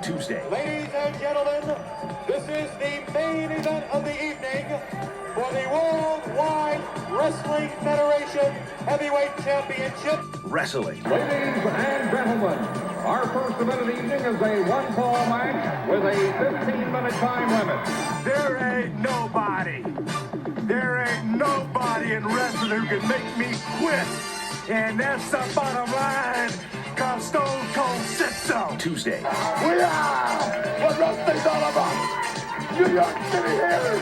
Tuesday. Ladies and gentlemen, this is the main event of the evening for the Worldwide Wrestling Federation Heavyweight Championship. Wrestling. Ladies and gentlemen, our first event of the evening is a one-fall match with a 15-minute time limit. There ain't nobody in wrestling who can make me quit. And that's the bottom line, cause Stone Cold said so. Tuesday. We are what wrestling's all about. New York City here,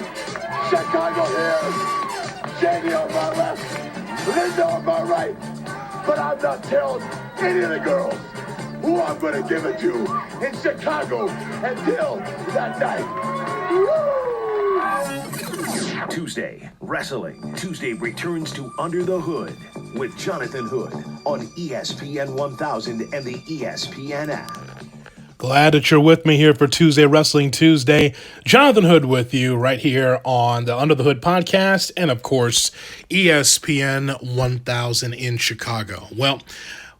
Chicago here, Jamie on my left, Linda on my right. But I'm not telling any of the girls who I'm going to give it to in Chicago until that night. Woo! Tuesday, Wrestling. Tuesday returns to Under the Hood with Jonathan Hood on ESPN 1000 and the ESPN app. Glad that you're with me here for Tuesday Wrestling Tuesday. Jonathan Hood with you right here on the Under the Hood podcast and, of course, ESPN 1000 in Chicago. Well,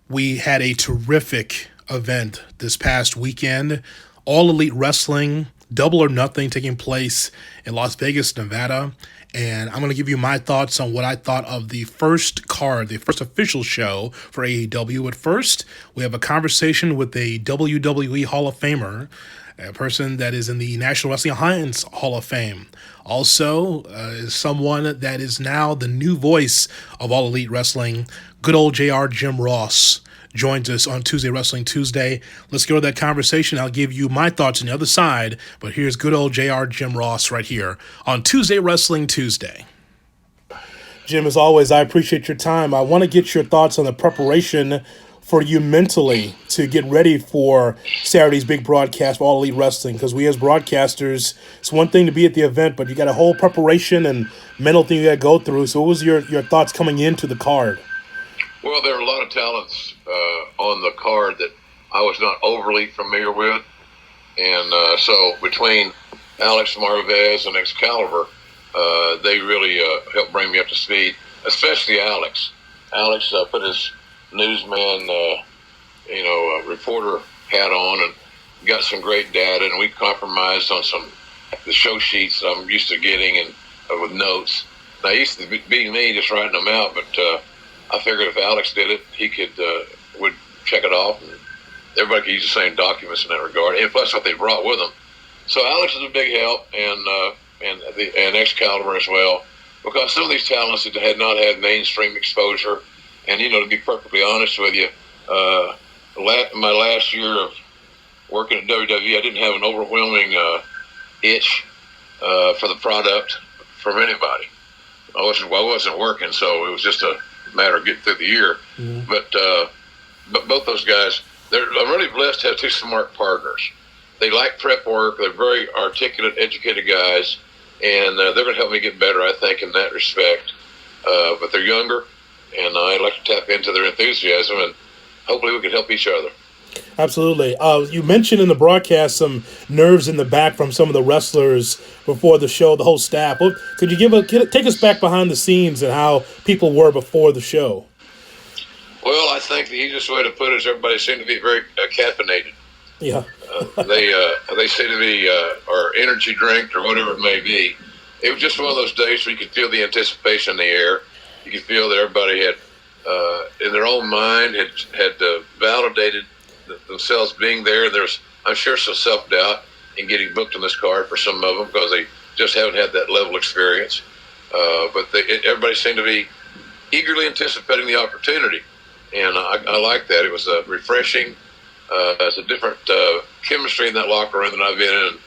we had a terrific event this past weekend. All Elite Wrestling, Double or Nothing taking place in Las Vegas, Nevada. And I'm going to give you my thoughts on what I thought of the first card, the first official show for AEW. At first, we have a conversation with a WWE Hall of Famer, a person that is in the National Wrestling Alliance Hall of Fame. Also, someone that is now the new voice of All Elite Wrestling, good old JR Jim Ross, joins us on Tuesday Wrestling Tuesday. Let's go to that conversation. I'll give you my thoughts on the other side, but here's good old JR Jim Ross right here on Tuesday Wrestling Tuesday. Jim, as always, I appreciate your time. I want to get your thoughts on the preparation for you mentally to get ready for Saturday's big broadcast for All Elite Wrestling, because we as broadcasters, it's one thing to be at the event, but you got a whole preparation and mental thing you got to go through. So what was your thoughts coming into the card? Well, there are a lot of talents on the card that I was not overly familiar with. And so between Alex Marvez and Excalibur, they really helped bring me up to speed, especially Alex. Alex put his newsman, reporter hat on and got some great data, and we compromised on the show sheets I'm used to getting and with notes. Now, it used to be me just writing them out, but I figured if Alex did it, he would check it off, and everybody could use the same documents in that regard, and plus what they brought with them. So Alex is a big help, and Excalibur as well, because some of these talents that had not had mainstream exposure, and to be perfectly honest with you, my last year of working at WWE, I didn't have an overwhelming itch for the product from anybody. I wasn't working, so it was just a matter of getting through the year. Mm-hmm. But both those guys, I'm really blessed to have two smart partners. They like prep work. They're very articulate, educated guys, and they're going to help me get better, I think, in that respect. But they're younger, and I like to tap into their enthusiasm, and hopefully we can help each other. Absolutely. You mentioned in the broadcast some nerves in the back from some of the wrestlers before the show, the whole staff. Well, could you take us back behind the scenes and how people were before the show? Well, I think the easiest way to put it is everybody seemed to be very caffeinated. Yeah. They seemed to be, or energy drinked or whatever it may be. It was just one of those days where you could feel the anticipation in the air. You could feel that everybody had, in their own mind, had validated themselves being there. There's, I'm sure, some self-doubt in getting booked on this card for some of them because they just haven't had that level of experience. But everybody seemed to be eagerly anticipating the opportunity, and I like that. It was refreshing. It's a different chemistry in that locker room than I've been in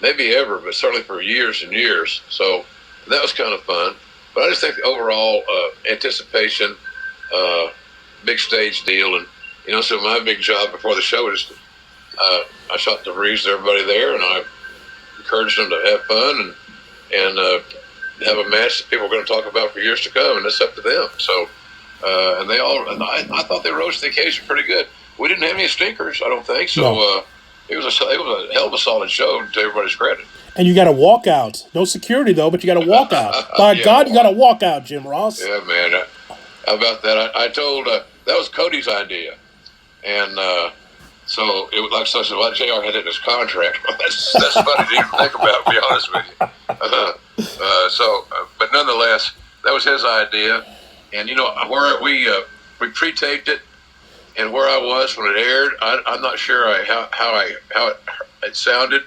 maybe ever, but certainly for years and years. So that was kind of fun. But I just think the overall anticipation, big stage deal, and so my big job before the show is I shot the breeze to everybody there, and I encouraged them to have fun and have a match that people are going to talk about for years to come, and it's up to them. So, and I thought they rose to the occasion pretty good. We didn't have any stinkers, I don't think. So no. It was a hell of a solid show, to everybody's credit. And you got a walkout. No security, though, but you got a walkout. By yeah, God, you got a walkout, Jim Ross. Yeah, man. How about that? I told that was Cody's idea. And So it was like so I said, well, JR had it in his contract. That's funny to even think about, to be honest with you. But nonetheless, that was his idea. And, where we pre-taped it and where I was when it aired, I'm not sure how it sounded,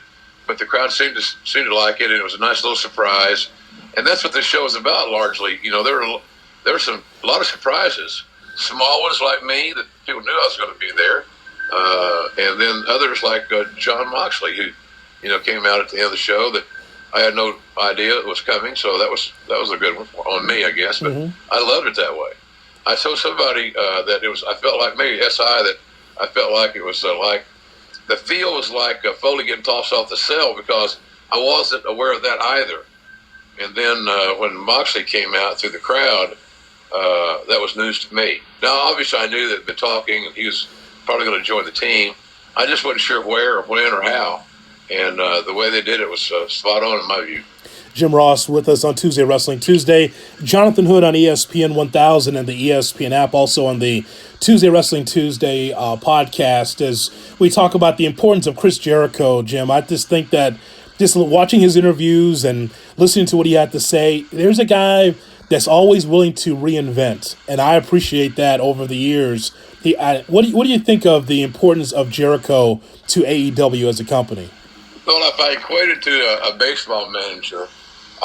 but the crowd seemed to like it, and it was a nice little surprise. And that's what this show is about largely. There were a lot of surprises. Small ones like me that people knew I was going to be there. And then others like Jon Moxley, who, came out at the end of the show that I had no idea it was coming. So that was a good one on me, I guess. But I loved it that way. I told somebody that I felt like maybe SI that I felt like it was like the feel was like Foley getting tossed off the cell because I wasn't aware of that either. And then when Moxley came out through the crowd, that was news to me. Now, obviously, I knew that they'd been talking, and he was probably going to join the team. I just wasn't sure where or when or how. And the way they did it was spot on in my view. Jim Ross with us on Tuesday Wrestling Tuesday. Jonathan Hood on ESPN 1000 and the ESPN app, also on the Tuesday Wrestling Tuesday podcast. As we talk about the importance of Chris Jericho, Jim, I just think that just watching his interviews and listening to what he had to say, there's a guy that's always willing to reinvent, and I appreciate that over the years. What do you think of the importance of Jericho to AEW as a company? Well, if I equate it to a baseball manager,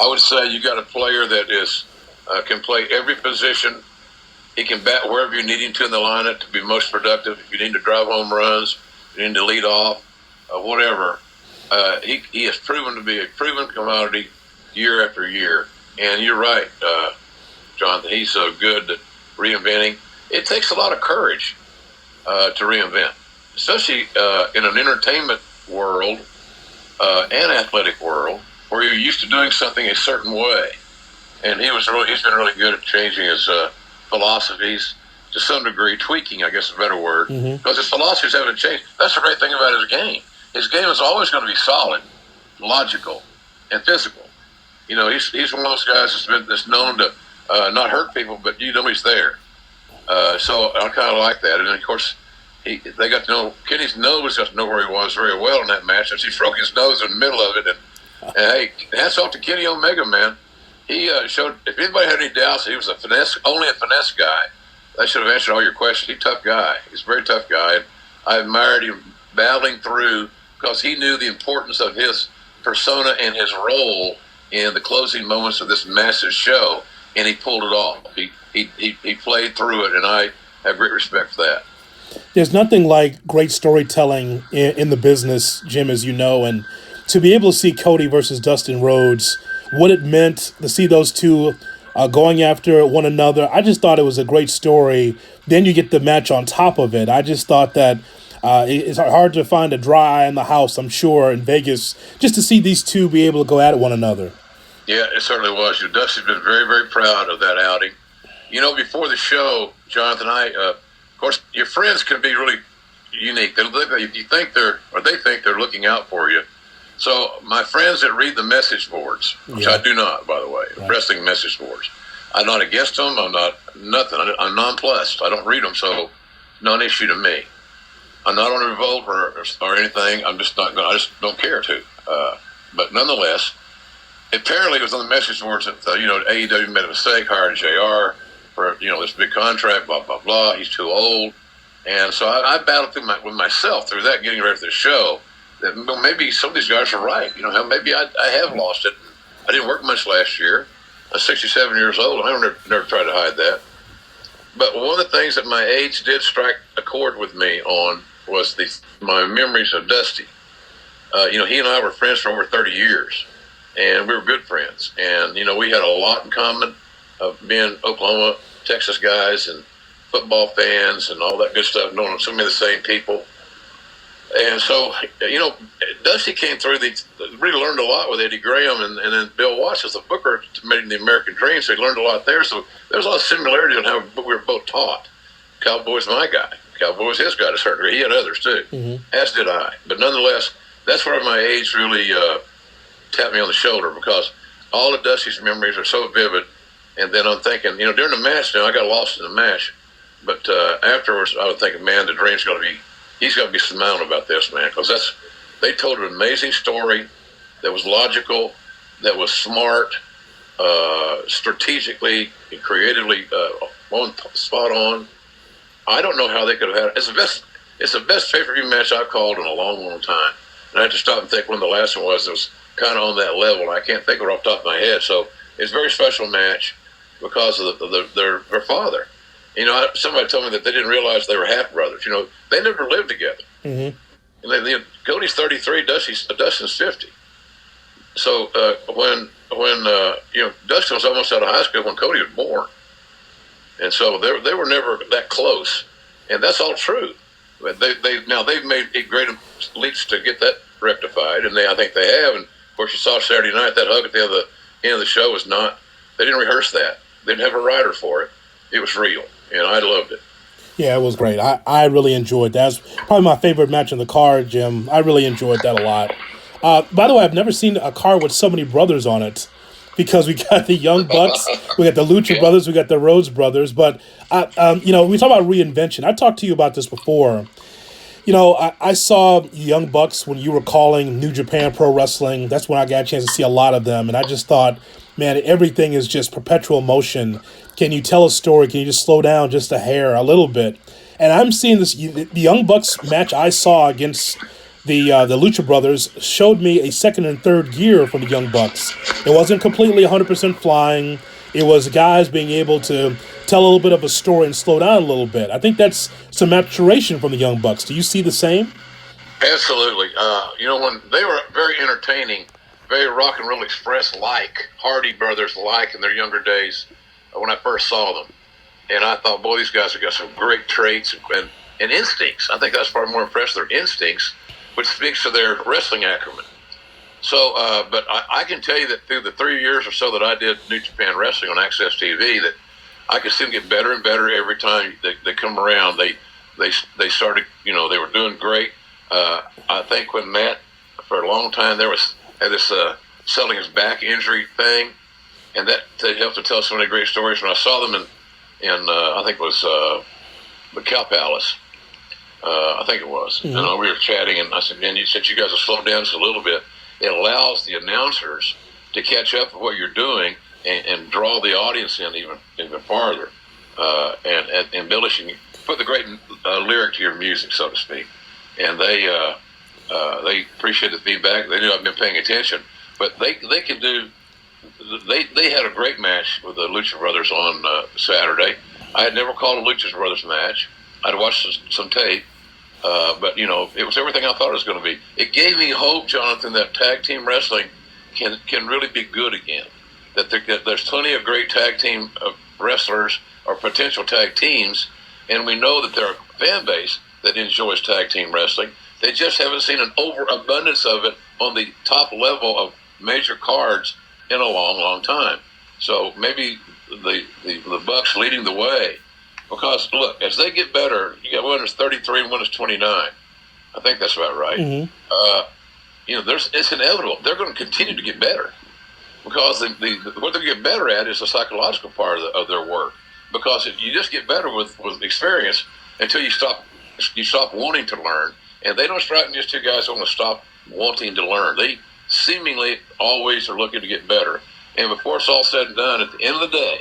I would say you got a player that is can play every position. He can bat wherever you need him to in the lineup to be most productive. If you need to drive home runs, you need to lead off, whatever. He has proven to be a proven commodity year after year. And you're right, Jonathan. He's so good at reinventing. It takes a lot of courage to reinvent, especially in an entertainment world and athletic world where you're used to doing something a certain way. And he's been really good at changing his philosophies to some degree, tweaking, I guess is a better word, because his philosophies haven't changed. That's the great thing about his game. His game is always going to be solid, logical, and physical. He's one of those guys that's known to not hurt people, but he's there. So I kind of like that. And then, of course, they got to know Kenny's nose got to know where he was very well in that match. And he broke his nose in the middle of it. And hey, hats off to Kenny Omega, man. He showed, if anybody had any doubts, he was only a finesse guy. That should have answered all your questions. He's a tough guy. He's a very tough guy. And I admired him battling through because he knew the importance of his persona and his role in the closing moments of this massive show, and he pulled it off. He played through it, and I have great respect for that. There's nothing like great storytelling in the business, Jim, as you know, and to be able to see Cody versus Dustin Rhodes, what it meant to see those two going after one another, I just thought it was a great story. Then you get the match on top of it. I just thought that it's hard to find a dry eye in the house, I'm sure, in Vegas, just to see these two be able to go at one another. Yeah, it certainly was. Dusty's been very, very proud of that outing. Before the show, Jonathan, of course, your friends can be really unique. They think they're looking out for you. So my friends that read the message boards, which I do not, by the way, wrestling message boards, I'm not against them. I'm not nothing. I'm nonplussed. I don't read them, so non-issue to me. I'm not on a revolt or anything. I'm just not going. I just don't care to. But nonetheless, apparently it was on the message boards that AEW made a mistake, hired JR for this big contract. Blah blah blah. He's too old, and so I battled with myself through that, getting ready for the show. That maybe some of these guys are right. Maybe I have lost it. I didn't work much last year. I'm 67 years old. I never tried to hide that. But one of the things that my age did strike a chord with me on was my memories of Dusty. He and I were friends for over 30 years, and we were good friends. And, we had a lot in common of being Oklahoma, Texas guys and football fans and all that good stuff, knowing so many of the same people. And so, Dusty came through, really learned a lot with Eddie Graham and then Bill Watts as the booker to make the American Dream, so he learned a lot there. So there was a lot of similarities on how we were both taught. Cowboy's my guy. Cowboy's his guy to a certain degree. He had others too, as did I. But nonetheless, that's where my age really tapped me on the shoulder, because all of Dusty's memories are so vivid. And then I'm thinking, during the match, I got lost in the match. But afterwards, I was thinking, man, the dream's going to be he's got to be smiling about this, man, because they told an amazing story that was logical, that was smart, strategically and creatively spot on. I don't know how they could have had it. It's the best pay-per-view match I've called in a long, long time. And I had to stop and think when the last one was. It was kind of on that level. I can't think of it off the top of my head. So it's a very special match because of their father. You know, somebody told me that they didn't realize they were half brothers. You know, they never lived together. Mm-hmm. And Cody's 33, Dustin's 50. So when Dustin was almost out of high school when Cody was born, and so they were never that close, and that's all true. But they've made great leaps to get that rectified, and I think they have. And of course, you saw Saturday night that hug at the end of the show was not. They didn't rehearse that. They didn't have a writer for it. It was real, and I loved it. Yeah, it was great. I really enjoyed that. It's probably my favorite match in the card, Jim. I really enjoyed that a lot. By the way, I've never seen a card with so many brothers on it, because we got the Young Bucks, we got the Lucha Brothers, we got the Rhodes Brothers. But, we talk about reinvention. I talked to you about this before. You know, I saw Young Bucks when you were calling New Japan Pro Wrestling. That's when I got a chance to see a lot of them. And I just thought, man, everything is just perpetual motion. Can you tell a story? Can you just slow down just a hair, a little bit? And I'm seeing this, the Young Bucks match I saw against the Lucha Brothers showed me a second and third gear from the Young Bucks. It wasn't completely 100% flying. It was guys being able to tell a little bit of a story and slow down a little bit. I think that's some maturation from the Young Bucks. Do you see the same? Absolutely. When they were very entertaining, very Rock and Roll Express-like, Hardy Brothers-like in their younger days when I first saw them. And I thought, boy, these guys have got some great traits and instincts. I think that's probably more impressed, their instincts, which speaks to their wrestling acumen. So, but I can tell you that through the 3 years or so that I did New Japan Wrestling on Access TV, that I could see them get better and better every time they come around. They started, they were doing great. I think when Matt, for a long time, had this selling his back injury thing, and that helped to tell so many great stories. When I saw them in I think it was the Cow Palace, I think it was. Mm-hmm. And we were chatting, and I said, man, you said you guys will slow down just a little bit. It allows the announcers to catch up with what you're doing and draw the audience in even farther, and embellishing, put the great lyric to your music, so to speak. And they appreciate the feedback. They knew I've been paying attention, but they can do. They had a great match with the Lucha Brothers on Saturday. I had never called a Lucha Brothers match. I'd watched some tape, but it was everything I thought it was going to be. It gave me hope, Jonathan, that tag team wrestling can really be good again. That there's plenty of great tag team wrestlers or potential tag teams, and we know that there are a fan base that enjoys tag team wrestling. They just haven't seen an overabundance of it on the top level of major cards in a long, long time. So maybe the Bucks leading the way, because look, as they get better, you got one is 33 and one is 29. I think that's about right. Mm-hmm. It's inevitable. They're going to continue to get better, because what they get better at is the psychological part of their work. Because if you just get better with experience until you stop wanting to learn, and they don't strike me as two guys who want to stop wanting to learn. They seemingly always are looking to get better. And before it's all said and done, at the end of the day,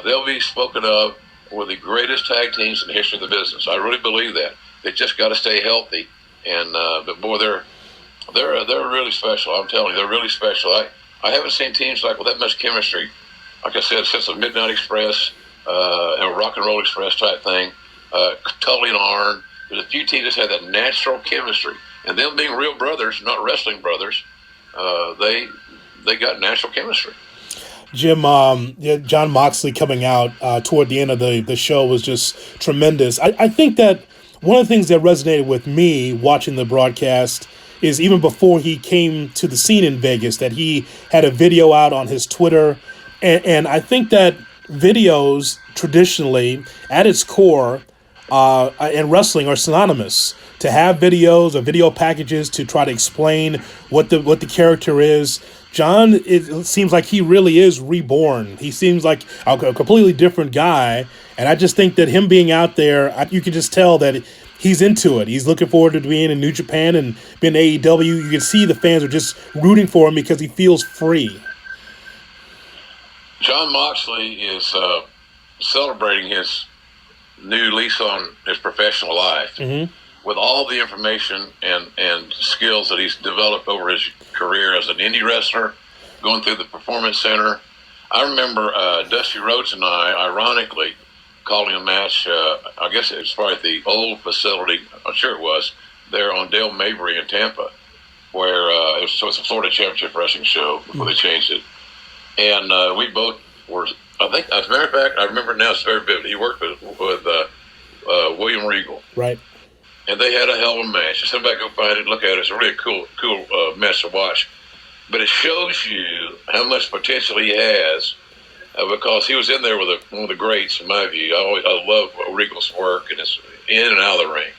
they'll be spoken of with the greatest tag teams in the history of the business. I really believe that. They just got to stay healthy. And but boy, they're really special. I'm telling you, they're really special. I haven't seen teams with that much chemistry. Like I said, since the Midnight Express and Rock and Roll Express type thing, Tully and Arn. There's a few teams that had that natural chemistry, and them being real brothers, not wrestling brothers, they got natural chemistry. Jim, Jon Moxley coming out toward the end of the show was just tremendous. I think that one of the things that resonated with me watching the broadcast is even before he came to the scene in Vegas, that he had a video out on his Twitter, and I think that videos traditionally, at its core, and wrestling are synonymous. To have videos or video packages to try to explain what the character is. Jon, it seems like he really is reborn. He seems like a completely different guy, and I just think that him being out there, you can just tell that he's into it. He's looking forward to being in New Japan and being AEW. You can see the fans are just rooting for him because he feels free. Jon Moxley is celebrating his new lease on his professional life with all the information and skills that he's developed over his career as an indie wrestler, going through the Performance Center. I remember Dusty Rhodes and I, ironically, calling a match, I guess it was probably at the old facility, I'm sure it was, there on Dale Mabry in Tampa, where it was a Florida Championship Wrestling show before they changed it. And we both were, I think, as a matter of fact, I remember it now, it's very vivid. He worked with William Regal. Right. And they had a hell of a match. Send back, go find it, look at it. It's a really cool match to watch. But it shows you how much potential he has because he was in there with one of the greats, in my view. I love Regal's work and his in and out of the ring.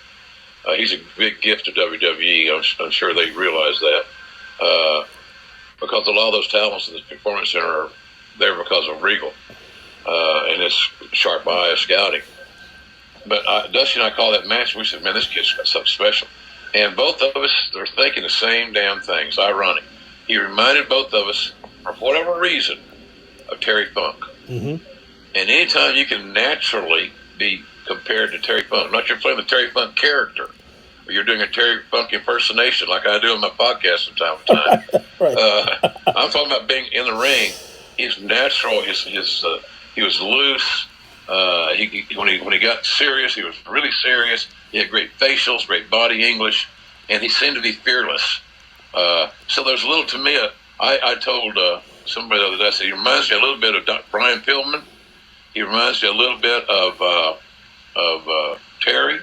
He's a big gift to WWE. I'm sure they realize that. Because a lot of those talents in the Performance Center are there because of Regal and his sharp eye of scouting. But Dusty and I called that match, and we said, man, this kid's got something special. And both of us are thinking the same damn thing. It's ironic. He reminded both of us, for whatever reason, of Terry Funk. And anytime you can naturally be compared to Terry Funk, not you're playing the Terry Funk character, or you're doing a Terry Funk impersonation like I do on my podcast from time to time. I'm talking about being in the ring. He's natural. He was loose. When he got serious, he was really serious. He had great facials, great body English, and he seemed to be fearless. So there's a little, to me, I told somebody the other day, I said, he reminds me a little bit of Brian Pillman. He reminds me a little bit of Terry.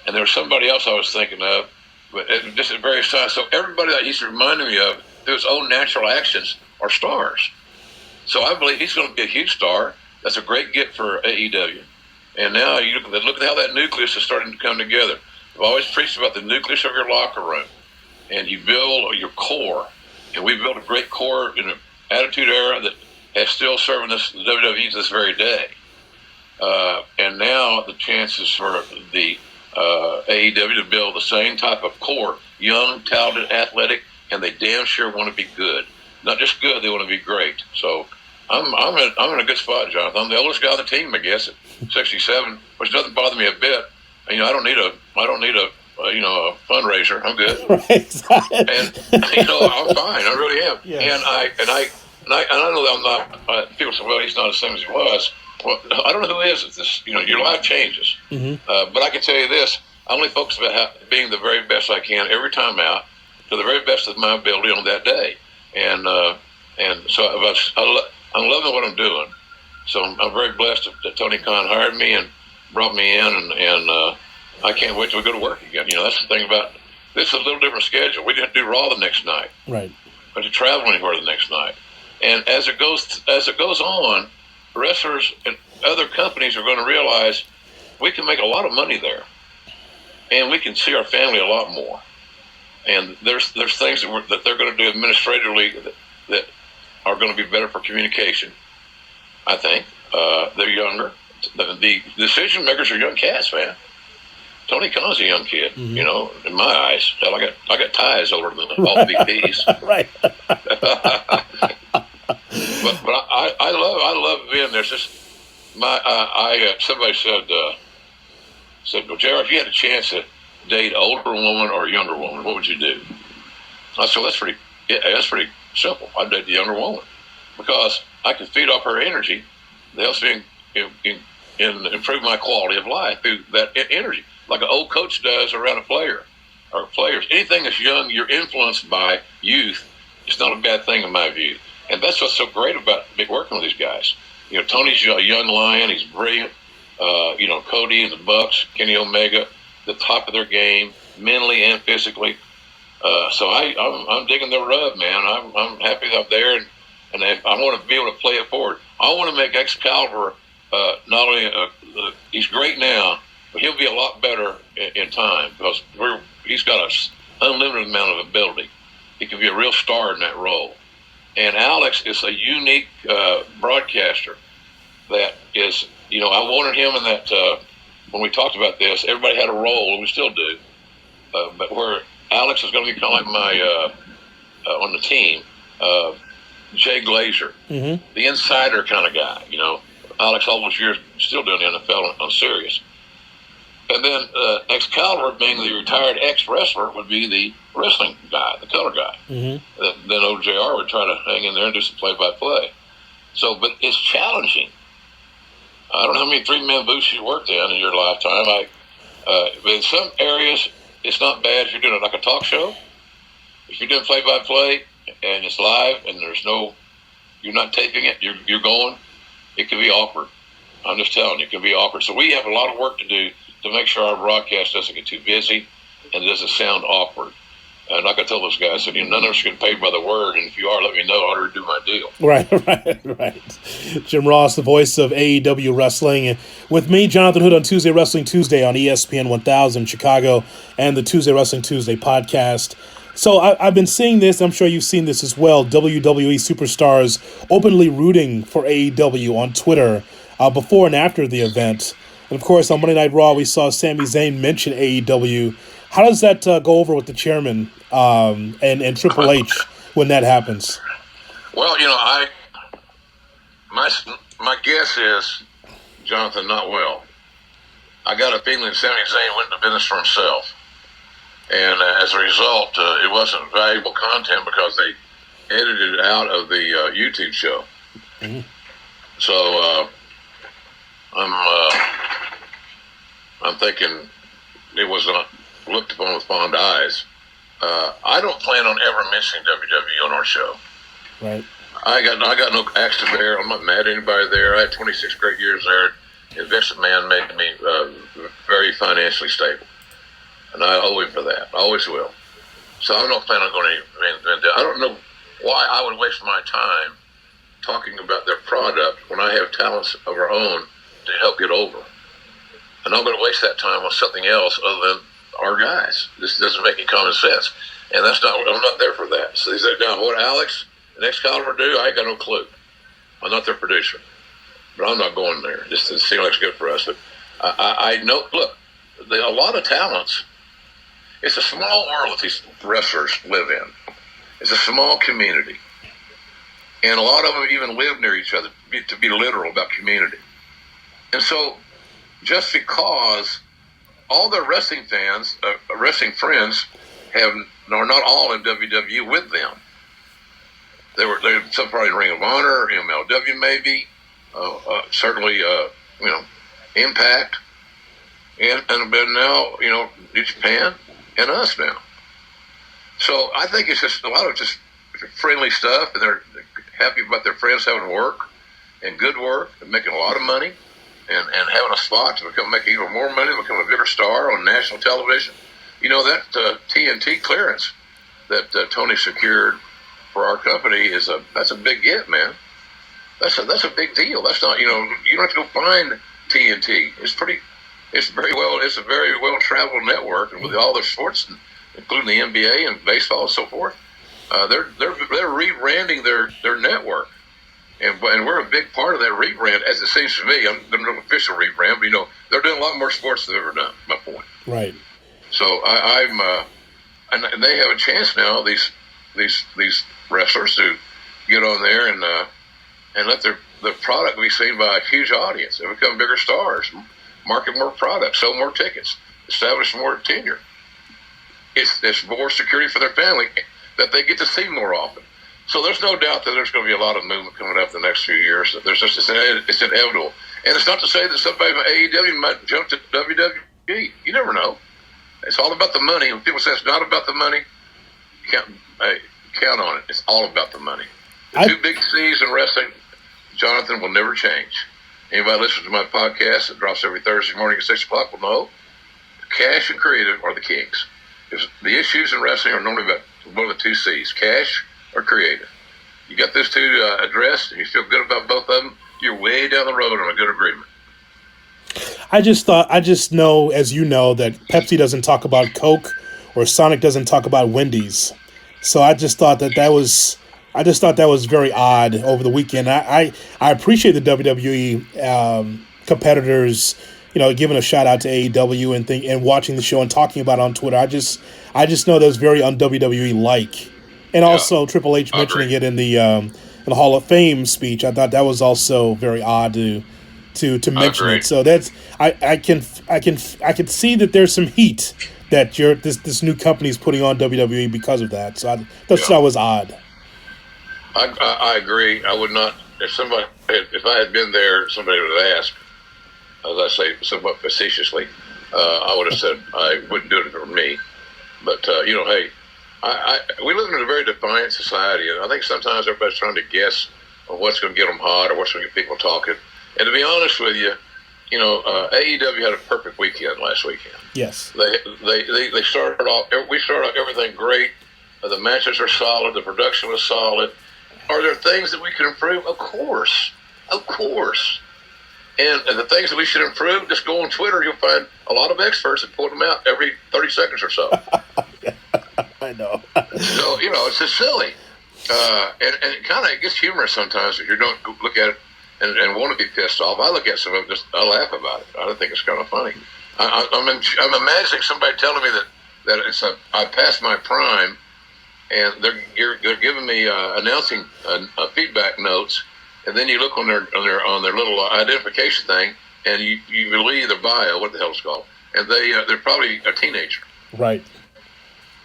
And there was somebody else I was thinking of, but just at various times. So everybody that he's reminding me of, through his own natural actions, are stars. So I believe he's going to be a huge star. That's a great gift for AEW. And now you look at how that nucleus is starting to come together. I've always preached about the nucleus of your locker room. And you build your core. And we built a great core in an Attitude Era that has still serving the WWE to this very day. And now the chances for the AEW to build the same type of core, young, talented, athletic, and they damn sure want to be good. Not just good, they want to be great. So I'm in a good spot, Jonathan. I'm the oldest guy on the team, I guess, at 67, which doesn't bother me a bit. I don't need a fundraiser. I'm good. Right, exactly. And I'm fine. I really am. Yeah. And I know that I'm not. People say, well, he's not the same as he was. Well, I don't know who is at this. Your life changes. But I can tell you this: I only focus about being the very best I can every time out, to the very best of my ability on that day. And so I'm loving what I'm doing. So I'm very blessed that Tony Khan hired me and brought me in, and I can't wait till we go to work again. That's the thing about this is a little different schedule. We didn't do Raw the next night. Right. Or to travel anywhere the next night. And as it goes on, wrestlers and other companies are going to realize we can make a lot of money there, and we can see our family a lot more. And there's things that they're going to do administratively that are going to be better for communication. I think they're younger. The decision makers are young cats, man. Tony Khan's a young kid, in my eyes. Hell, I got ties older than all the VPs. Right. But I love being there. It's just somebody said, well, Jared, if you had a chance to date an older woman or a younger woman, what would you do? I said, that's pretty simple. I'd date the younger woman because I can feed off her energy. That helps me improve my quality of life through that energy, like an old coach does around a player or players. Anything that's young, you're influenced by youth. It's not a bad thing in my view. And that's what's so great about working with these guys. Tony's a young lion. He's brilliant. Cody and the Bucks, Kenny Omega, the top of their game, mentally and physically. So I'm digging their rub, man. I'm happy that I'm there, and I want to be able to play it forward. I want to make Excalibur not only he's great now, but he'll be a lot better in time because he's got an unlimited amount of ability. He can be a real star in that role. And Alex is a unique broadcaster that is, I wanted him in when we talked about this, everybody had a role, and we still do. But where Alex is going to be kind of like my on the team, Jay Glazer, the insider kind of guy. You know, Alex all those years still doing the NFL on Sirius. And then Excalibur, being the retired ex-wrestler, would be the wrestling guy, the color guy. Then OJR would try to hang in there and do some play-by-play. So, but it's challenging. I don't know how many three-man booths you worked in your lifetime. But in some areas, it's not bad if you're doing it like a talk show. If you're doing play-by-play and it's live and you're not taping it, you're going, it can be awkward. I'm just telling you, it can be awkward. So we have a lot of work to do to make sure our broadcast doesn't get too busy and doesn't sound awkward. And like I told those guys, I said, none of us get paid by the word, and if you are, let me know. I'll do my deal. Right. Jim Ross, the voice of AEW Wrestling. With me, Jonathan Hood, on Tuesday Wrestling Tuesday on ESPN 1000 Chicago and the Tuesday Wrestling Tuesday podcast. So I've been seeing this, I'm sure you've seen this as well, WWE superstars openly rooting for AEW on Twitter before and after the event. And of course, on Monday Night Raw, we saw Sami Zayn mention AEW. How does that go over with the chairman and Triple H when that happens? Well, you know, my guess is, Jonathan, not well. I got a feeling Sami Zayn went into business for himself. And as a result, it wasn't valuable content because they edited it out of the YouTube show. So I'm thinking it was not looked upon with fond eyes. I don't plan on ever mentioning WWE on our show. Right. I got no axe to bear. I'm not mad at anybody there. I had 26 great years there. Vince McMahon made me very financially stable. And I owe him for that. I always will. So I'm not planning on going to. I don't know why I would waste my time talking about their product when I have talents of our own to help get over. And I'm going to waste that time on something else other than our guys. This doesn't make any common sense. And I'm not there for that. So he said, now what Alex and Excalibur do, I ain't got no clue. I'm not their producer. But I'm not going there. Just to seem like it's good for us. But I know, look, a lot of talents. It's a small world that these wrestlers live in. It's a small community. And a lot of them even live near each other, to be literal about community. And so just because all their wrestling fans, wrestling friends, are not all in WWE with them. They're some probably in Ring of Honor, MLW maybe, certainly, Impact, and now, New Japan. And us now. So I think it's just a lot of just friendly stuff, and they're happy about their friends having work and good work and making a lot of money and having a spot to make even more money, become a bigger star on national television. You know, that TNT clearance that Tony secured for our company that's a big get, man. That's a big deal. That's not, you don't have to go find TNT. It's a very well traveled network, and with all their sports, including the NBA and baseball and so forth, they're rebranding their network, and we're a big part of that rebrand, as it seems to me. I'm no official rebrand, but they're doing a lot more sports than they've ever done. My point. Right. So and they have a chance now. These wrestlers to get on there and let their product be seen by a huge audience and become bigger stars. Market more products, sell more tickets, establish more tenure. It's more security for their family that they get to see more often. So there's no doubt that there's going to be a lot of movement coming up the next few years. It's inevitable. And it's not to say that somebody from AEW might jump to WWE. You never know. It's all about the money. When people say it's not about the money, count on it. It's all about the money. The two big C's in wrestling, Jonathan, will never change. Anybody listening to my podcast that drops every Thursday morning at 6 o'clock will know cash and creative are the kings. The issues in wrestling are normally about one of the two C's, cash or creative. You got those two addressed and you feel good about both of them, you're way down the road on a good agreement. I just know, as you know, that Pepsi doesn't talk about Coke or Sonic doesn't talk about Wendy's. So I just thought that was very odd over the weekend. I appreciate the WWE competitors giving a shout out to AEW and watching the show and talking about it on Twitter. I just know that was very un-WWE like, and also Triple H mentioning it in the Hall of Fame speech. I thought that was also very odd to mention it. So that's I can see that there's some heat that this new company is putting on WWE because of that. So that was odd. I agree. I would not. If I had been there, somebody would have asked, as I say somewhat facetiously, I would have said I wouldn't do it for me. But hey, we live in a very defiant society, and I think sometimes everybody's trying to guess on what's going to get them hot or what's going to get people talking. And to be honest with you, AEW had a perfect weekend last weekend. Yes, they started off. We started off everything great. The matches are solid. The production was solid. Are there things that we can improve? Of course. And the things that we should improve, just go on Twitter. You'll find a lot of experts that pull them out every 30 seconds or so. I know. So, it's just silly. And it kind of gets humorous sometimes if you don't look at it and want to be pissed off. I look at some of them, I laugh about it. I think it's kind of funny. I'm imagining somebody telling me that I passed my prime, and they're giving me announcing feedback notes, and then you look on their little identification thing, and you believe their bio, what the hell it's called, and they're probably a teenager. Right.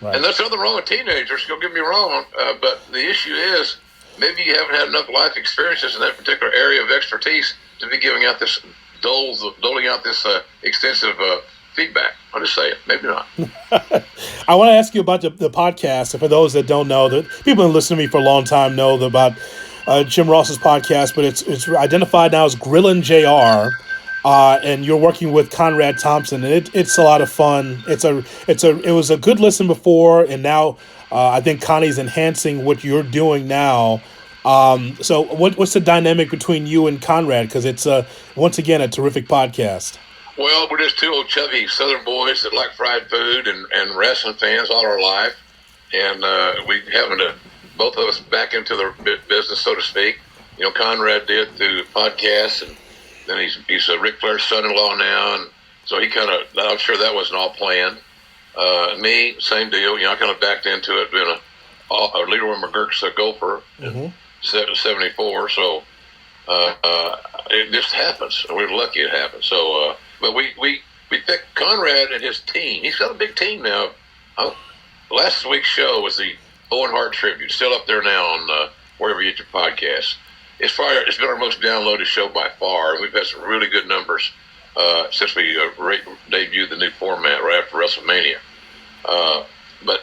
And there's nothing wrong with teenagers. Don't get me wrong, but the issue is maybe you haven't had enough life experiences in that particular area of expertise to be doling out this extensive feedback. I'll just say it. Maybe not. I want to ask you about the podcast. And for those that don't know, that people who listen to me for a long time know about Jim Ross's podcast, but it's identified now as Grillin' JR. And you're working with Conrad Thompson, and it's a lot of fun. It was a good listen before, and now I think Connie's enhancing what you're doing now. So what's the dynamic between you and Conrad? Because it's once again a terrific podcast. Well, we're just two old chubby Southern boys that like fried food and wrestling fans all our life, and we having to both of us back into the business, so to speak. Conrad did through podcasts, and then he's Ric Flair's son-in-law now, and so he kind of, I'm sure that wasn't all planned. Me, same deal. I kind of backed into it, being a Leroy McGurk's gopher in 74. So it just happens. We're lucky it happened. So, but we picked Conrad and his team. He's got a big team now. Last week's show was the Owen Hart tribute, still up there now on wherever you get your podcast. It's been our most downloaded show by far, and we've had some really good numbers since we debuted the new format right after WrestleMania. But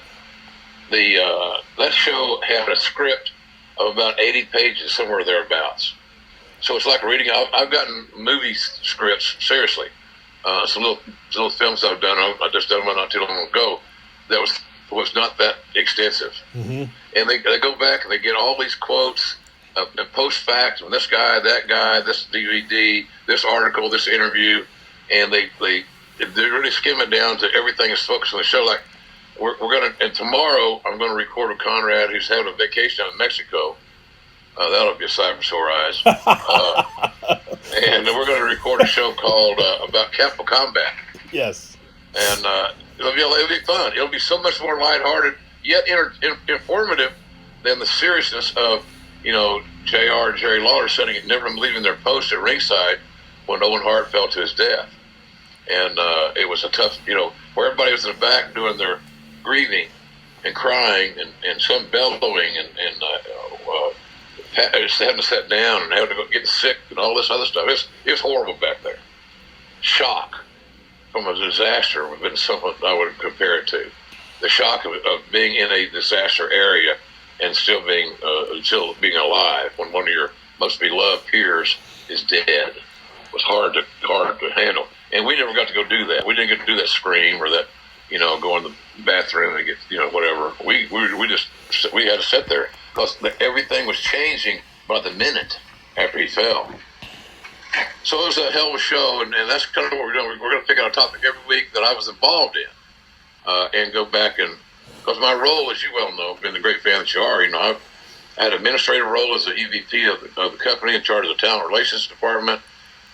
that show had a script of about 80 pages, somewhere thereabouts. So it's like reading. I've gotten movie scripts, seriously. Some little films I've done. I just done one not too long ago. That was not that extensive. Mm-hmm. And they go back and they get all these quotes. And post-fact, from this guy, that guy, this DVD, this article, this interview, and they really skim it down to everything that's focused on the show. Like we're gonna, and tomorrow I'm gonna record with Conrad, who's having a vacation in Mexico. That'll be a sight for sore eyes. And we're gonna record a show called about Capital Combat. Yes. And it'll be fun. It'll be so much more lighthearted, yet informative than the seriousness of JR and Jerry Lawler never leaving their post at ringside when Owen Hart fell to his death. And it was a tough, where everybody was in the back doing their grieving and crying and some bellowing and having to sit down and having to go get sick and all this other stuff. It was horrible back there. Shock from a disaster would have been something I would compare it to. The shock of being in a disaster area and still being alive when one of your most beloved peers is dead was hard to handle. And we never got to go do that. We didn't get to do that scream or that, go in the bathroom and get, whatever. We had to sit there because everything was changing by the minute after he fell. So it was a hell of a show, and that's kind of what we're doing. We're going to pick out a topic every week that I was involved in and go back and, because my role, as you well know, being the great fan that you are, I had an administrative role as the EVP of the company in charge of the talent relations department.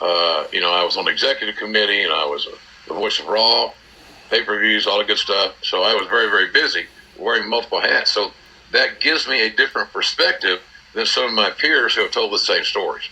I was on the executive committee, and I was the voice of Raw, pay-per-views, all the good stuff. So I was very, very busy wearing multiple hats. So that gives me a different perspective than some of my peers who have told the same stories.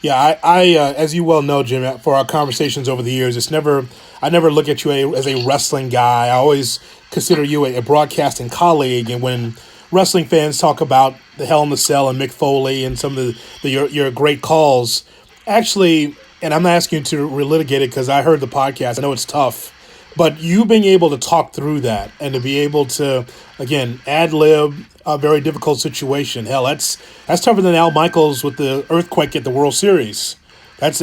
Yeah, I as you well know, Jim, for our conversations over the years, I never look at you as a wrestling guy. I always consider you a broadcasting colleague. And when wrestling fans talk about the Hell in the Cell and Mick Foley and some of your great calls, actually, and I'm not asking you to relitigate it because I heard the podcast. I know it's tough, but you being able to talk through that and to be able to, again, ad-lib a very difficult situation. Hell, that's tougher than Al Michaels with the earthquake at the World Series. That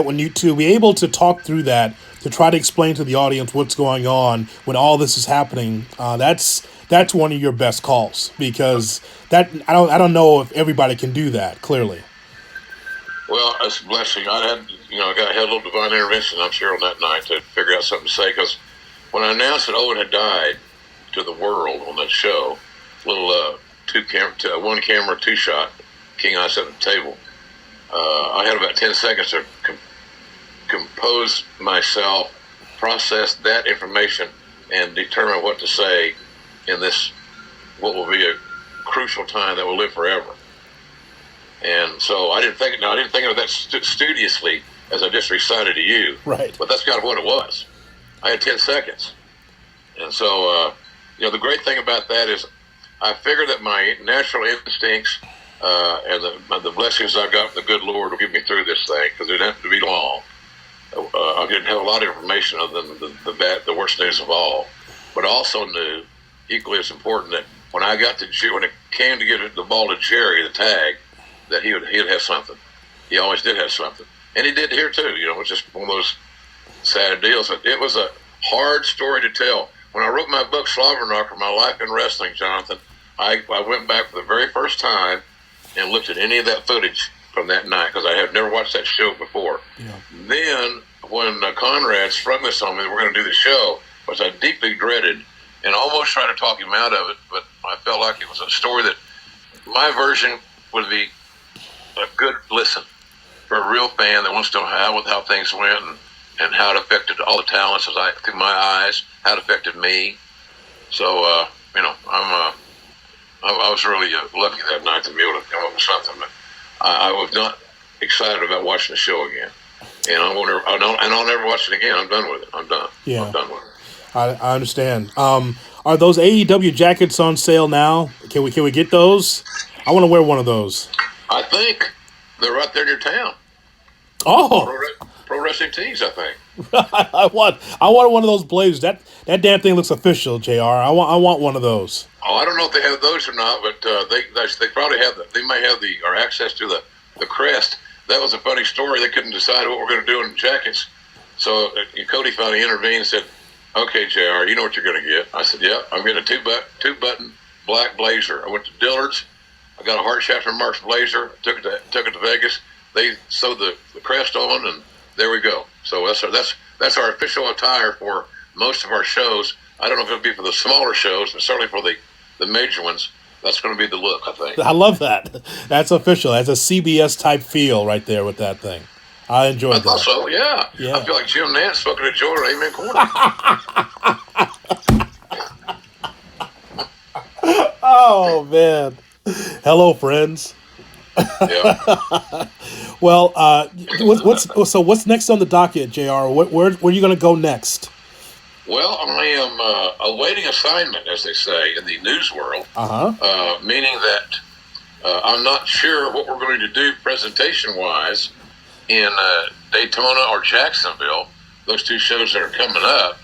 when you to be able to talk through that, to try to explain to the audience what's going on when all this is happening, that's one of your best calls, because that I don't know if everybody can do that, clearly. Well, it's a blessing. I had a little divine intervention, I'm sure, on that night to figure out something to say, because when I announced that Owen had died to the world on that show, little one camera, two shot, King I sat at the table. I had about 10 seconds to compose myself, process that information, and determine what to say in this, what will be a crucial time that will live forever. And so I didn't think of that studiously as I just recited to you. Right. But that's kind of what it was. I had 10 seconds. And so, the great thing about that is I figured that my natural instincts and the blessings I got from the good Lord will get me through this thing, because it didn't have to be long. I didn't have a lot of information other than the worst news of all. But I also knew, equally as important, that when it came to get the ball to Jerry, the tag, that he'd have something. He always did have something. And he did here too. It was just one of those sad deals. It was a hard story to tell. When I wrote my book, Slobberknocker, My Life in Wrestling, Jonathan, I went back for the very first time and looked at any of that footage from that night, because I had never watched that show before. Yeah. Then, when Conrad sprung this on me that we're going to do the show, which I deeply dreaded, and almost tried to talk him out of it, but I felt like it was a story that my version would be a good listen for a real fan that wants to know how things went and how it affected all the talents through my eyes, how it affected me. So, I was really lucky that night to be able to come up with something. But I was not excited about watching the show again, and I'll never watch it again. I'm done with it. I'm done. Yeah. I'm done with it. I understand. Are those AEW jackets on sale now? Can we get those? I want to wear one of those. I think they're right there in your town. Oh, Pro Wrestling Tees, I think. I want one of those blazers. That damn thing looks official, JR. I want one of those. Oh, I don't know if they have those or not, but they probably have. They may have access to the crest. That was a funny story. They couldn't decide what we're going to do in the jackets, so Cody finally intervened and said, "Okay, JR, you know what you're going to get." I said, "Yeah, I'm getting a two-button black blazer." I went to Dillard's. I got a Hart Schaffner Marks blazer. Took it to Vegas. They sewed the crest on, and there we go. So that's our official attire for most of our shows. I don't know if it'll be for the smaller shows, but certainly for the major ones, that's going to be the look, I think. I love that. That's official. That's a CBS type feel right there with that thing. I enjoyed that. I thought so, yeah. I feel like Jim Nance smoking a joint at Amen Corner. Oh, man. Hello, friends. Yeah. Well, what's next on the docket, JR? Where are you going to go next? Well, I am awaiting assignment, as they say in the news world. Meaning that I'm not sure what we're going to do presentation-wise in Daytona or Jacksonville. Those two shows that are coming up.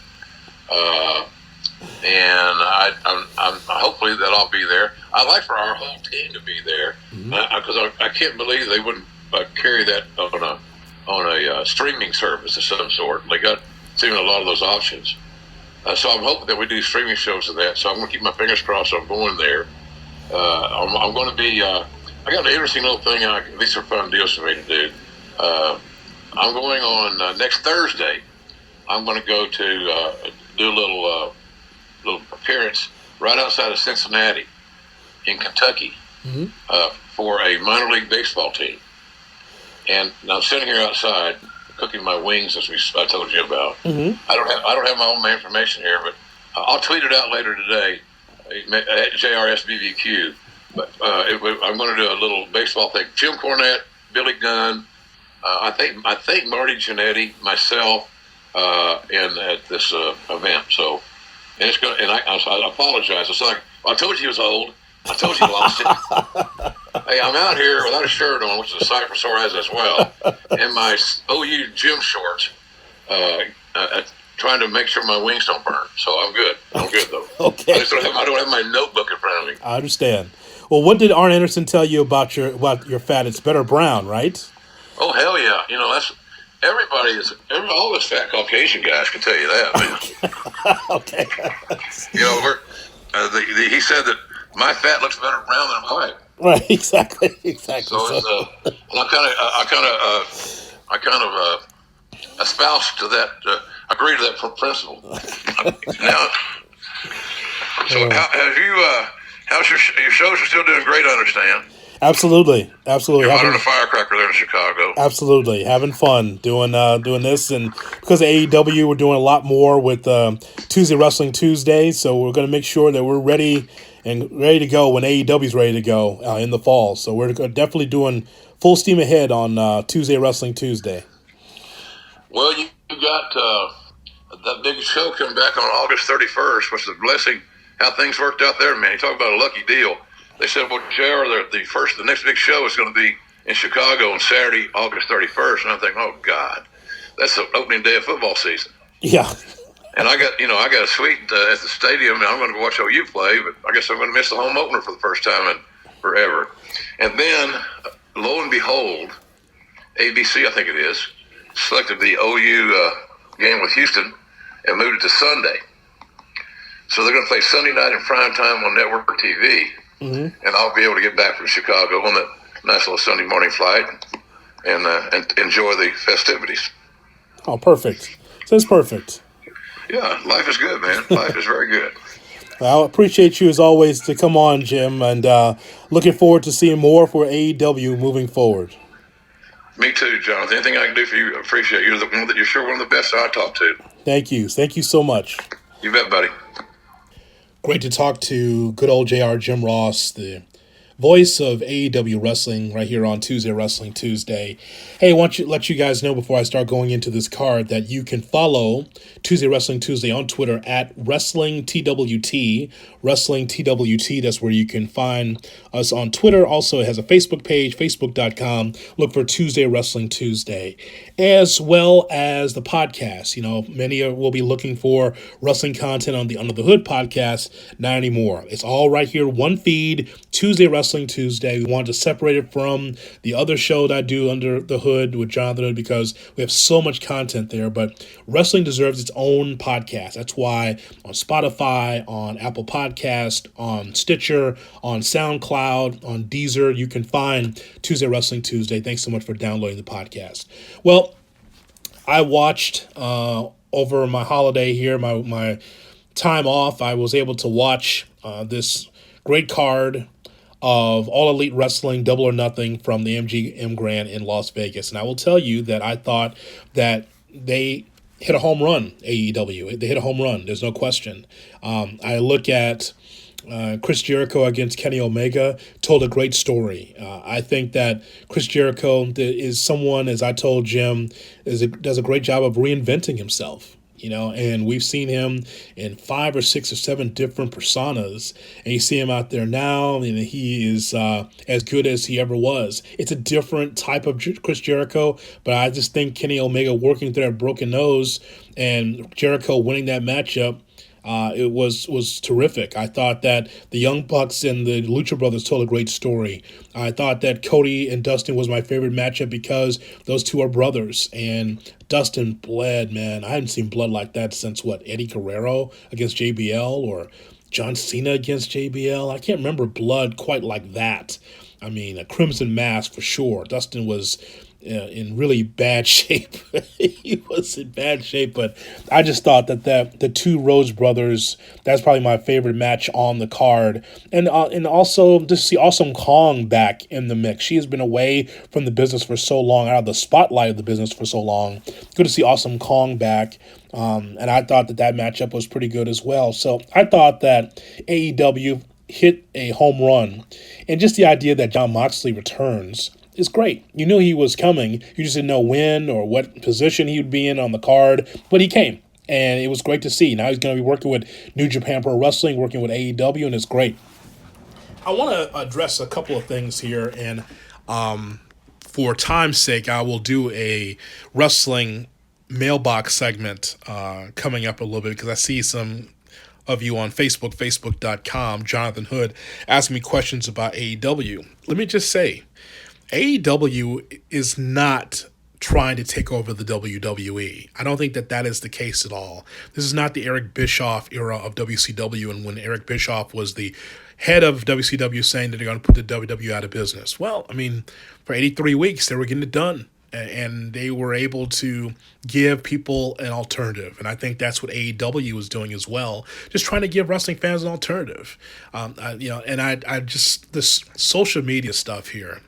And I'm hopefully that I'll be there. I'd like for our whole team to be there, because I can't believe they wouldn't carry that on a streaming service of some sort. They got seeming a lot of those options. So I'm hoping that we do streaming shows of that. So I'm going to keep my fingers crossed. I'm going there. I'm going to be. I got an interesting little thing. These are fun deals for me to do. I'm going on next Thursday. I'm going to go to do a little appearance right outside of Cincinnati in Kentucky for a minor league baseball team. And I'm sitting here outside cooking my wings, as I told you about. Mm-hmm. I don't have my own information here, but I'll tweet it out later today at JRSBBQ. But I'm going to do a little baseball thing. Jim Cornette, Billy Gunn, I think Marty Jannetty, myself, and at this event. So, and it's going. And I apologize. It's like, I told you he was old. I told you he lost it. Hey, I'm out here without a shirt on, which is a sight for sore eyes as well, and my OU gym shorts, trying to make sure my wings don't burn. So I'm good. I'm good though. Okay. I don't have my notebook in front of me. I understand. Well, what did Arn Anderson tell you about your fat? It's better brown, right? Oh hell yeah! You know that's all us fat Caucasian guys can tell you that, man. Okay. You know, he said that my fat looks better brown than white. Right. Exactly. So it's and I kind of espouse to that, agree to that principle. Now, so how's your shows are still doing great? I understand. Absolutely. You're hotter than a firecracker there in Chicago. Absolutely, having fun doing this, and because of AEW, we're doing a lot more with Tuesday Wrestling Tuesday. So we're going to make sure that we're ready to go when AEW's ready to go in the fall. So we're definitely doing full steam ahead on Tuesday Wrestling Tuesday. Well, you got that big show coming back on August 31st, which is a blessing. How things worked out there, man. You talk about a lucky deal. They said, well, JR, the next big show is going to be in Chicago on Saturday, August 31st. And I'm thinking, oh, God, that's the opening day of football season. Yeah. And I got a suite at the stadium, and I'm going to watch OU play, but I guess I'm going to miss the home opener for the first time in forever. And then, lo and behold, ABC, I think it is, selected the OU game with Houston and moved it to Sunday. So they're going to play Sunday night in prime time on network TV. Mm-hmm. And I'll be able to get back from Chicago on that nice little Sunday morning flight and enjoy the festivities. Oh, perfect. Sounds perfect. Yeah, life is good, man. Life is very good. Well, I appreciate you as always to come on, Jim, and looking forward to seeing more for AEW moving forward. Me too, Jonathan. Anything I can do for you, I appreciate you. You're sure one of the best I talk to. Thank you. Thank you so much. You bet, buddy. Great to talk to good old JR Jim Ross, the voice of AEW Wrestling right here on Tuesday Wrestling Tuesday. Hey, I want to let you guys know before I start going into this card that you can follow Tuesday Wrestling Tuesday on Twitter at WrestlingTWT. WrestlingTWT, that's where you can find us on Twitter. Also, it has a Facebook page, facebook.com. Look for Tuesday Wrestling Tuesday, as well as the podcast. You know, many will be looking for wrestling content on the Under the Hood podcast. Not anymore. It's all right here, one feed, Tuesday Wrestling Tuesday. We wanted to separate it from the other show that I do, Under the Hood with Jonathan Hood, because we have so much content there. But wrestling deserves its own podcast. That's why on Spotify, on Apple Podcasts, on Stitcher, on SoundCloud, on Deezer, you can find Tuesday Wrestling Tuesday. Thanks so much for downloading the podcast. Well, I watched over my holiday here, my time off, I was able to watch this great card of All Elite Wrestling Double or Nothing from the MGM Grand in Las Vegas. And I will tell you that I thought that they hit a home run, AEW. They hit a home run. There's no question. I look at Chris Jericho against Kenny Omega, told a great story. I think that Chris Jericho is someone, as I told Jim, does a great job of reinventing himself. You know, and we've seen him in 5 or 6 or 7 different personas, and you see him out there now, and he is as good as he ever was. It's a different type of Chris Jericho, but I just think Kenny Omega working through that broken nose and Jericho winning that matchup, it was terrific. I thought that the Young Bucks and the Lucha Brothers told a great story. I thought that Cody and Dustin was my favorite matchup because those two are brothers, and Dustin bled, man. I haven't seen blood like that since, Eddie Guerrero against JBL or John Cena against JBL? I can't remember blood quite like that. I mean, a Crimson Mask for sure. Dustin was in really bad shape. He was in bad shape, but I just thought that the two Rhodes brothers, that's probably my favorite match on the card. And also just to see Awesome Kong back in the mix. She has been away from the business for so long, out of the spotlight of the business for so long. Good to see Awesome Kong back. And I thought that matchup was pretty good as well. So I thought that AEW hit a home run. And just the idea that Jon Moxley returns is great. You knew he was coming. You just didn't know when or what position he would be in on the card. But he came. And it was great to see. Now he's going to be working with New Japan Pro Wrestling, working with AEW, and it's great. I want to address a couple of things here. And for time's sake, I will do a wrestling mailbox segment coming up a little bit because I see some of you on Facebook, facebook.com, Jonathan Hood, asking me questions about AEW. Let me just say, AEW is not trying to take over the WWE. I don't think that is the case at all. This is not the Eric Bischoff era of WCW, and when Eric Bischoff was the head of WCW saying that they're going to put the WWE out of business. Well, I mean, for 83 weeks, they were getting it done. And they were able to give people an alternative. And I think that's what AEW is doing as well. Just trying to give wrestling fans an alternative. I just, this social media stuff here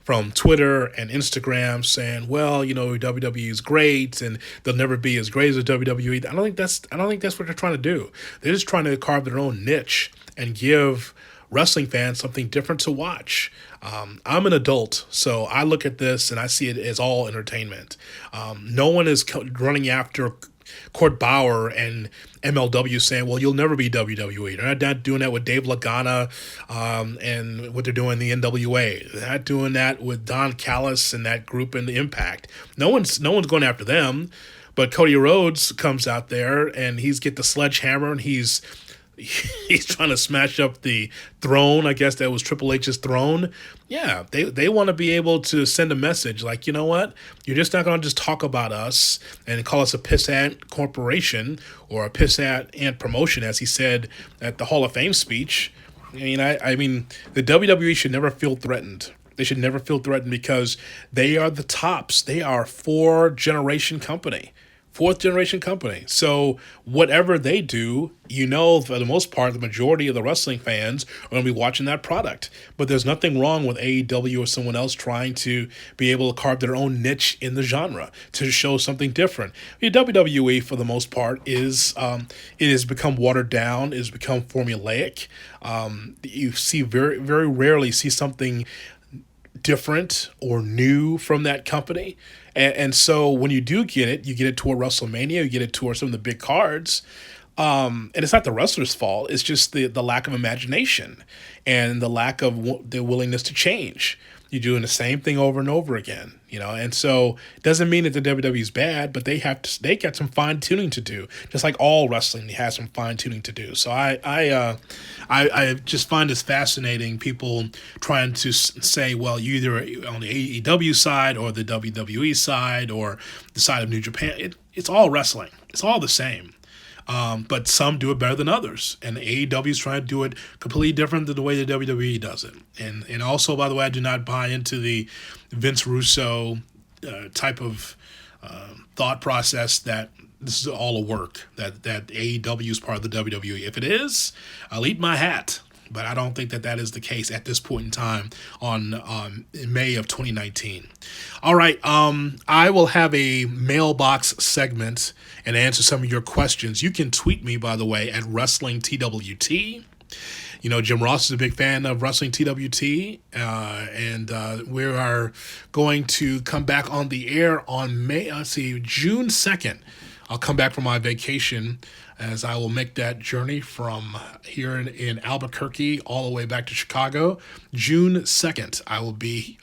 from Twitter and Instagram saying, well, WWE is great and they'll never be as great as the WWE. I don't think that's what they're trying to do. They're just trying to carve their own niche and give wrestling fans something different to watch. I'm an adult, so I look at this and I see it as all entertainment. No one is running after Court Bauer and MLW saying, well, you'll never be WWE. They're not doing that with Dave Lagana and what they're doing in the NWA. They're not doing that with Don Callis and that group in the Impact. No one's going after them, but Cody Rhodes comes out there and he's get the sledgehammer and he's trying to smash up the throne. I guess that was Triple H's throne. Yeah, they want to be able to send a message like, you know what? You're just not going to just talk about us and call us a pissant corporation or a pissant promotion, as he said at the Hall of Fame speech. I mean, the WWE should never feel threatened. They should never feel threatened because they are the tops. They are a fourth generation company. So whatever they do, for the most part, the majority of the wrestling fans are going to be watching that product. But there's nothing wrong with AEW or someone else trying to be able to carve their own niche in the genre to show something different. The WWE, for the most part, it has become watered down. It has become formulaic. You see very, very rarely see something different or new from that company. And so when you do get it, you get it toward WrestleMania, you get it toward some of the big cards. And it's not the wrestler's fault. It's just the lack of imagination and the lack of the willingness to change. You're doing the same thing over and over again, and so it doesn't mean that the WWE is bad, but they got some fine tuning to do, just like all wrestling has some fine tuning to do. So I just find this fascinating. People trying to say, well, you either on the AEW side or the WWE side or the side of New Japan. It's all wrestling. It's all the same. But some do it better than others. And the AEW is trying to do it completely different than the way the WWE does it. And also, by the way, I do not buy into the Vince Russo type of thought process that this is all a work, that AEW is part of the WWE. If it is, I'll eat my hat. But I don't think that is the case at this point in time in May of 2019. All right, I will have a mailbox segment and answer some of your questions. You can tweet me, by the way, at WrestlingTWT. Jim Ross is a big fan of Wrestling TWT, and we are going to come back on the air on June 2nd. I'll come back from my vacation as I will make that journey from here in Albuquerque all the way back to Chicago. June 2nd, I will be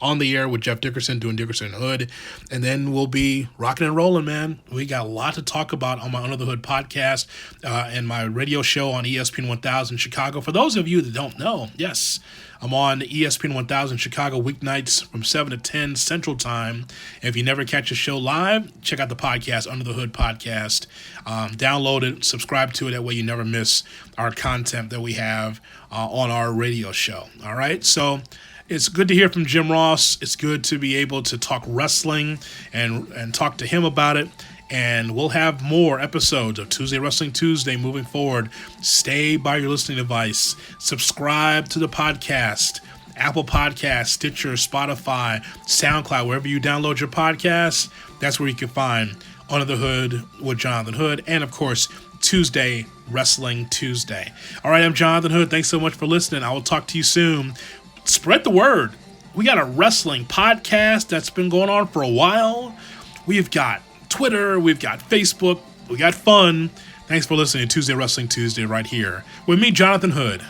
on the air with Jeff Dickerson doing Dickerson Hood, and then we'll be rocking and rolling, man. We got a lot to talk about on my Under the Hood podcast and my radio show on ESPN 1000 Chicago. For those of you that don't know, yes, I'm on ESPN 1000 Chicago weeknights from 7 to 10 Central Time. If you never catch a show live, check out the podcast, Under the Hood Podcast. Download it, subscribe to it. That way you never miss our content that we have on our radio show. All right? So It's good to hear from Jim Ross. It's good to be able to talk wrestling and talk to him about it. And we'll have more episodes of Tuesday Wrestling Tuesday moving forward. Stay by your listening device. Subscribe to the podcast. Apple Podcasts, Stitcher, Spotify, SoundCloud, wherever you download your podcasts, that's where you can find Under the Hood with Jonathan Hood. And, of course, Tuesday Wrestling Tuesday. All right, I'm Jonathan Hood. Thanks so much for listening. I will talk to you soon. Spread the word. We got a wrestling podcast that's been going on for a while. We've got Twitter, we've got Facebook, we got fun. Thanks for listening to Tuesday Wrestling Tuesday right here with me, Jonathan Hood.